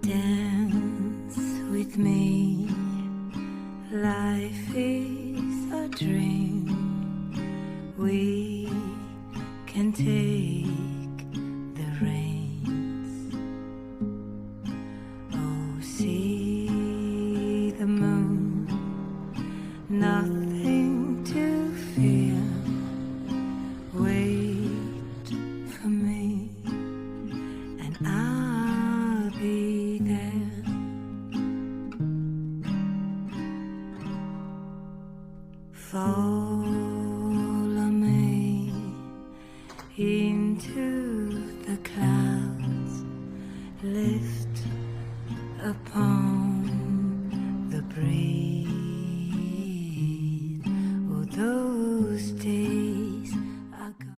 Dance with me, life is a dream. We can take the reins. Oh, see the moon, nothing to fear. Wait for me, and I'll be there. Follow me into the clouds, lift upon the breeze. Oh, those